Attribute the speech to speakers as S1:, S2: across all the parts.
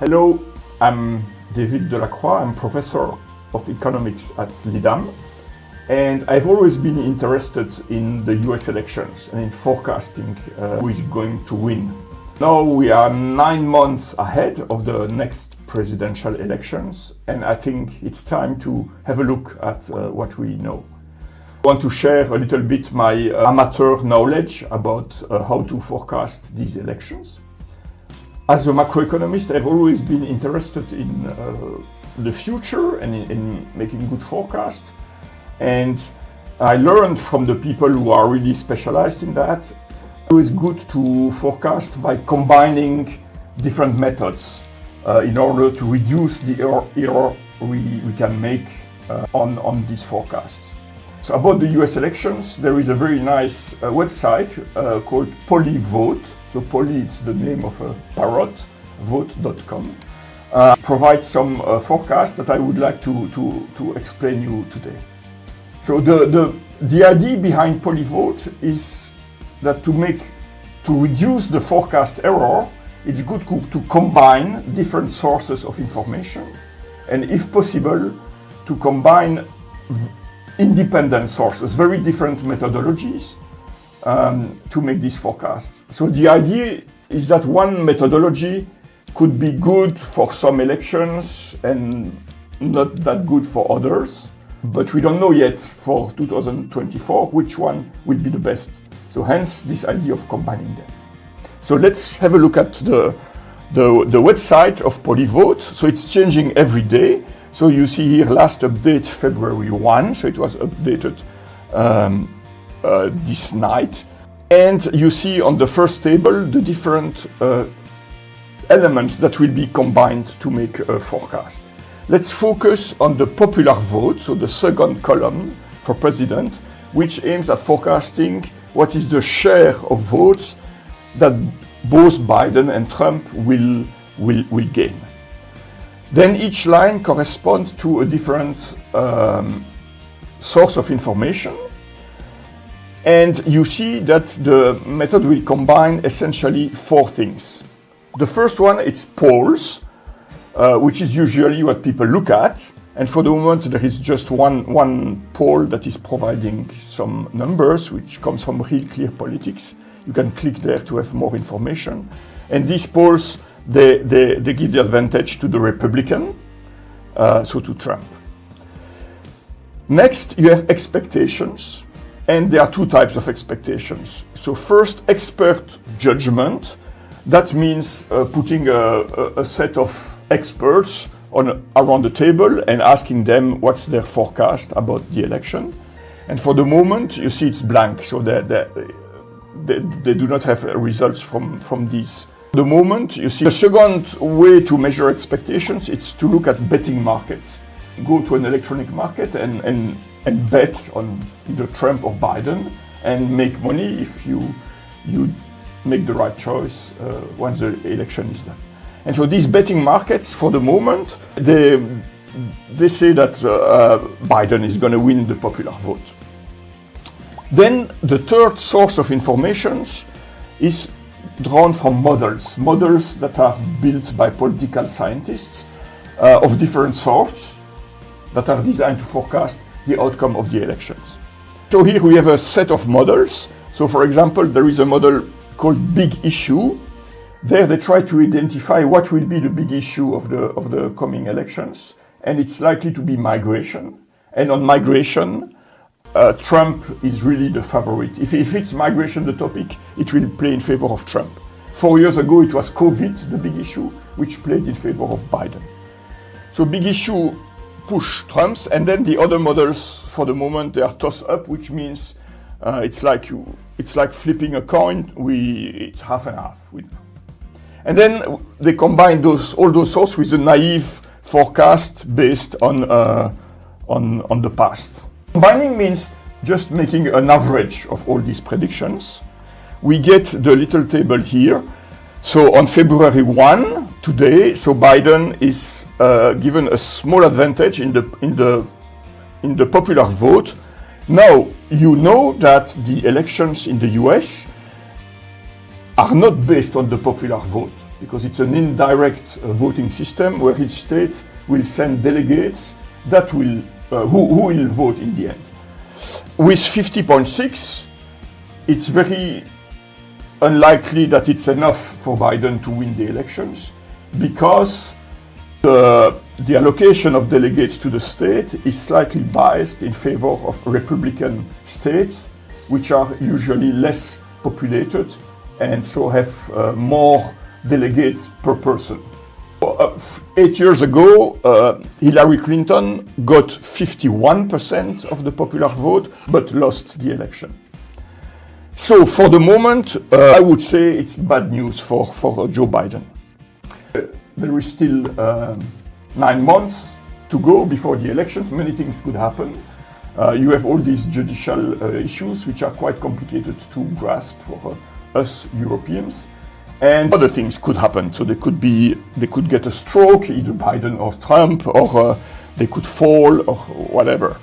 S1: Hello, I'm David de la Croix. I'm professor of economics at LIDAM, and I've always been interested in the US elections and in forecasting who is going to win. Now we are 9 months ahead of the next presidential elections, and I think it's time to have a look at what we know. I want to share a little bit my amateur knowledge about how to forecast these elections. As a macroeconomist, I've always been interested in the future and in making good forecasts. And I learned from the people who are really specialized in that. It is good to forecast by combining different methods in order to reduce the error we can make on these forecasts. So about the US elections, there is a very nice website called Pollyvote. So Polly, it's the name of a parrot, vote.com. Provides some forecasts that I would like to explain you today. So the idea behind Pollyvote is that to reduce the forecast error, it's good to combine different sources of information, and if possible, to combine independent sources, very different methodologies, to make these forecasts. So the idea is that one methodology could be good for some elections and not that good for others, but we don't know yet for 2024 which one will be the best. So hence this idea of combining them. So let's have a look at the website of Pollyvote. So it's changing every day. So you see here last update February 1, so it was updated this night. And you see on the first table the different elements that will be combined to make a forecast. Let's focus on the popular vote, so the second column for president, which aims at forecasting what is the share of votes that both Biden and Trump will gain. Then each line corresponds to a different source of information. And you see that the method will combine essentially 4 things. The first one, it's polls, which is usually what people look at. And for the moment, there is just one poll that is providing some numbers, which comes from Real Clear Politics. You can click there to have more information. And these polls, they give the advantage to the Republican, so to Trump. Next, you have expectations. And there are 2 types of expectations. So first, expert judgment. That means putting a set of experts around the table and asking them what's their forecast about the election. And for the moment, you see it's blank. So they do not have results from these. The moment, you see the second way to measure expectations, it's to look at betting markets. Go to an electronic market and bet on either Trump or Biden and make money if you make the right choice once the election is done. And so these betting markets, for the moment, they say that Biden is going to win the popular vote. Then the third source of information is drawn from models that are built by political scientists of different sorts that are designed to forecast the outcome of the elections. So here we have a set of models. So for example, there is a model called Big Issue. There they try to identify what will be the big issue of the coming elections, and it's likely to be migration. And on migration, Trump is really the favorite. If it's migration the topic, it will play in favor of Trump. 4 years ago it was COVID, the big issue, which played in favor of Biden. So Big Issue push Trump's, and then the other models for the moment they are tossed up, which means it's like flipping a coin. It's half and half. And then they combine all those sources with a naive forecast based on the past. Combining means just making an average of all these predictions. We get the little table here. So on February 1, today, so Biden is given a small advantage in the popular vote. Now, you know that the elections in the US are not based on the popular vote. because it's an indirect voting system where each state will send delegates that will who will vote in the end. With 50.6, it's very unlikely that it's enough for Biden to win the elections, because the allocation of delegates to the state is slightly biased in favor of Republican states, which are usually less populated and so have more delegates per person. 8 years ago, Hillary Clinton got 51% of the popular vote, but lost the election. So for the moment, I would say it's bad news for Joe Biden. There is still 9 months to go before the elections. Many things could happen. You have all these judicial issues, which are quite complicated to grasp for us Europeans. And other things could happen. So they could get a stroke, either Biden or Trump, or they could fall or whatever.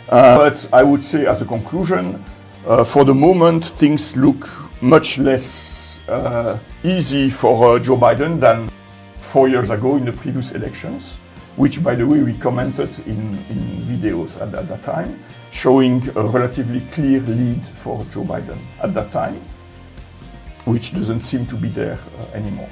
S1: But I would say, as a conclusion, for the moment, things look much less easy for Joe Biden than 4 years ago in the previous elections, which, by the way, we commented in videos at that time, showing a relatively clear lead for Joe Biden at that time, which doesn't seem to be there anymore.